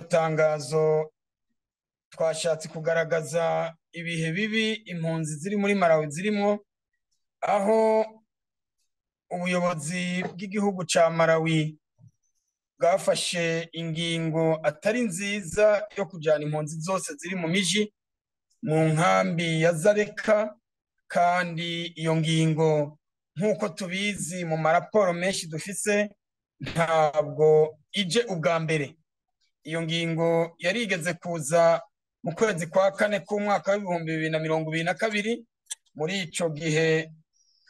tangazo twashatse kugaragaza ibihe bibi impunzi ziri muri Malawi zirimo, aho ubuyobozi bw'igihugu ca Malawi bwafashe ingingo atari nziza yo kujana impunzi zose ziri mu miji mu nkambi ya Zareka. Kandi iyo ngingo nk'uko tubizi mu maraporo menshi dufise ntabwo ije ubwa mbere. Iyo ngingo yarigeze kuza mu kwezi kwa kane k'umwaka w'ibihumbi 2022. Muri ico gihe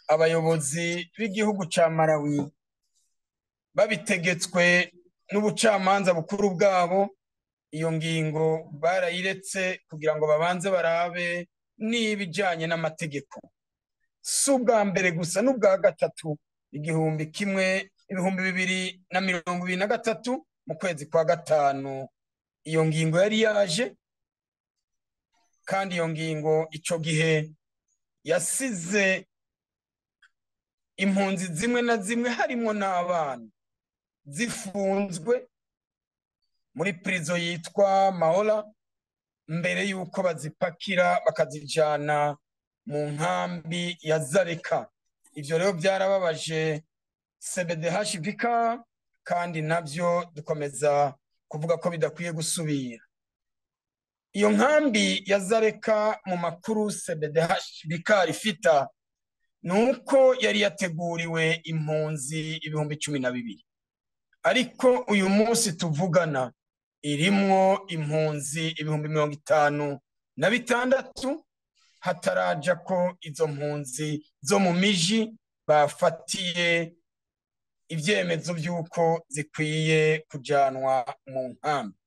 abayobozi b'igihugu ca Malawi babitegetswe n'ubucamanza bukuru bwabo, iyo ngingo barayiretse kugira ngo babanze barabe n'ibijanye n'amategeko. Si ubwa mbere gusa n'ubwa gatatu, 2023 mu kwezi kwa gatanu iyo ngingo yari yaje. Kandi iyo ngingo ico gihe yasize impunzi zimwe na zimwe harimwo n'abana zifunzwe muri prison yitwa Maola mbere yuko bazipakira bakazijana mu nkambi ya Zareka. Ivyo rero byarababaje CBDHVK, kandi navyo dukomeza kuvuga ko bidakwiye gusubira. Iyo nkambi ya Zareka mu makuru CBDHVK rifita nuko yari yateguriwe impunzi 12,000, ariko uyu munsi tuvugana irimwo impunzi 56,000 hataraja ko izo mpunzi zo mu miji bafatiye ivyemezo vy'uko zikwiye kujanwa mu nkambi.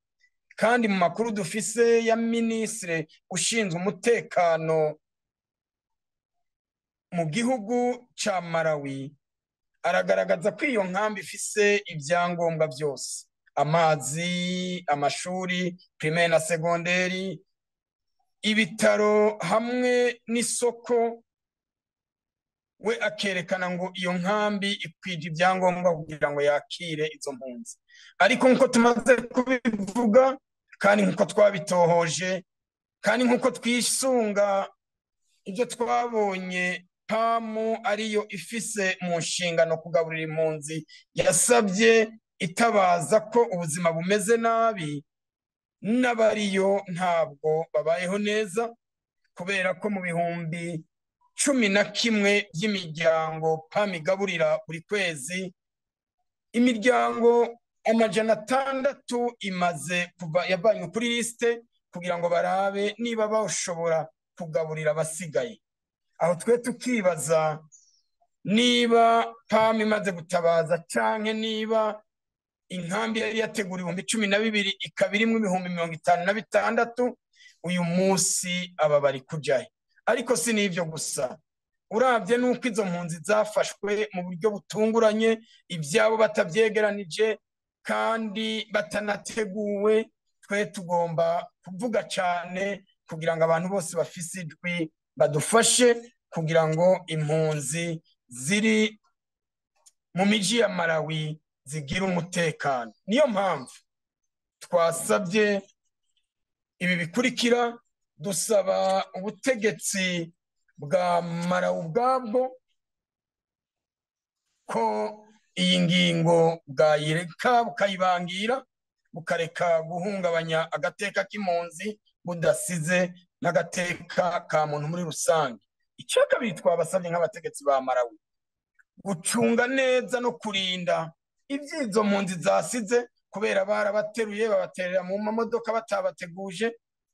Kandi mu makuru dufise ya ministre ushinzwe umutekano mu gihugu ca Malawi aragaragaza ko iyo nkambi ifise ivyangombwa vyose: amazi, amashuri primaire na segonderi, ibitaro hamwe n'isoko. We akerekana ngo iyo nkambi ikwije ivyangombwa kugira ngo yakire izo mpunzi. Ariko nkuko tumaze kubivuga, kandi nkuko twabitohoje, kandi nkuko twisunga ivyo twabonye PAMU ariyo ifise mu nshingano kugaburira impunzi, yasabye itabaza ko ubuzima bumeze nabi, n'abariyo ntabwo babayeho neza, kubera ko mu 11 by'imiryango PAMU igaburira buri kwezi, imiryango 600 imaze kuva yavanywe kuri liste kugira ngo barabe niba bashobora kugaburira abasigaye. Aho twe tukibaza niba PAMU imaze gutabaza canke niba inkambi yari yateguriwe 12,000 ikaba irimwo 56,000, uyu munsi aba bari kujahe. Ariko si n'ivyo gusa, uravye nuko izo mpunzi zafashwe mu buryo butunguranye, ivyabo batavyegeranije kandi batanateguwe. Twe tugomba kuvuga cane kugira ngo abantu bose bafise ijwi badufashe kugira ngo impunzi ziri mu miji ya Malawi zigira umutekano. Niyo mpamvu twasabye ibi bikurikira. Dusaba ubutegetsi bwa Malawi ubwabwo ko iyi ngingo bwayireka bukayibangira, bukareka guhungabanya agateka k'impunzi budasize n'agateka ka muntu muri rusange. Icya kabiri twabasabye nk'abategetsi ba Malawi gucunga neza no kurinda ivyizo mpunzi zasize, kubera barabateruye babaterera mu mamodoka batabateguje.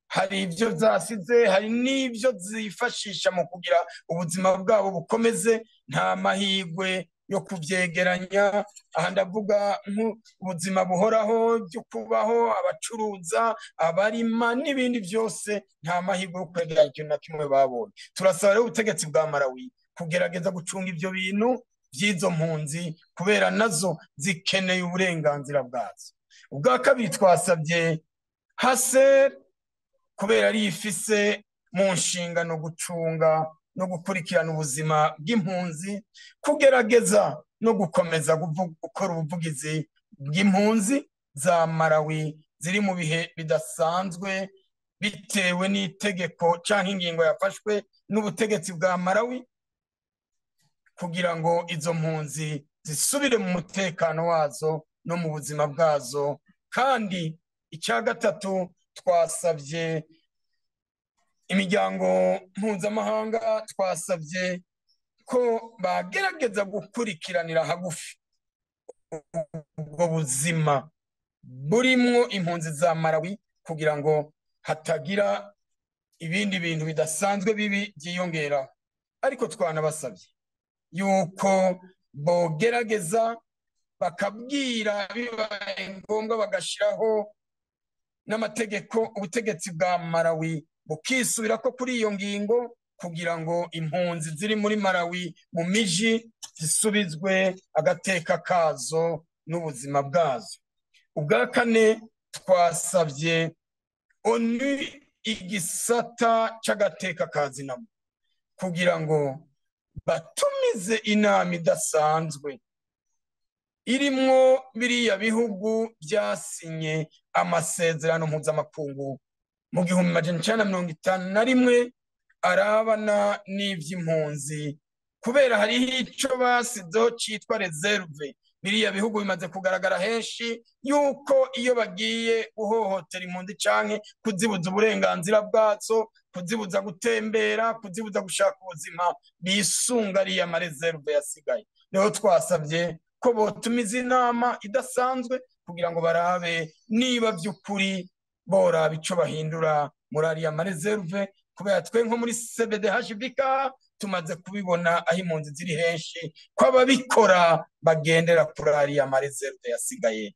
Hari ivyo zasize, hari n'ivyo zifashisha mu kugira ubuzima bwabo bukomeze. Nta mahigwe yo kuvyegeranya. Aha ndavuga nk'ubuzima buhoraho byo kubaho, abacuruza, abarima n'ibindi vyose, nta mahigwe yo kwegeranya ikintu na kimwe babonye. Turasaba rero ubutegetsi bwa Malawi kugerageza gucunga ivyo bintu vy'izo mpunzi, kubera nazo zikeneye uburenganzira bwazo. Ubwa kabiri twasabye HCR, kubera ari ifise mu nshingano gucunga no gukurikirana ubuzima bw'impunzi, kugerageza no gukomeza gukora ubuvugizi bw'impunzi za Malawi ziri mu bihe bidasanzwe bitewe n'itegeko cyangwa ingingo yafashwe n'ubutegetsi bwa Malawi kugira ngo izo mpunzi zisubire mu mutekano wazo no mu buzima bwazo. Kandi icya gatatu, twasabye imiryango mpuzamahanga, twasabye ko bagerageza gukurikiranira hagufi ubwo buzima burimwo impunzi za Malawi kugira ngo hatagira ibindi bintu bidasanzwe bibi byiyongera. Ariko twanabasabye yuko bogerageza bakabwira, bibaye ngombwa bagashiraho n'amategeko, ubutegetsi bwa Malawi bukisubira ko kuri iyo ngingo kugira ngo impunzi ziri muri Malawi mu miji zisubizwe agateka kazo n'ubuzima bwazo. Ubwa kane, twasabye ONU igisata c'agateka ka zina kugira ngo batumize inama idasanzwe irimwo biriya bihugu byasinye amasezerano mpuzamakungu mu 1951 arabana n'ivy'impunzi, kubera hariho ico basizeho citwa reserve. Biriya bihugu bimaze kugaragara henshi yuko iyo bagiye guhohotera impunzi canke kuzibuza uburenganzira bwazo, kuzibuza gutembera, kuzibuza gushaka ubuzima, bisunga ariya mareserve yasigaye. Niho twasabye ko botumiza inama idasanzwe kugira ngo barabe niba by'ukuri boraba ico bahindura muri ariya mareserve, kubera twe nko muri CBDHBK tumaze kubibona aho impunzi ziri henshi ko ababikora bagendera kuri ariya mareserve yasigaye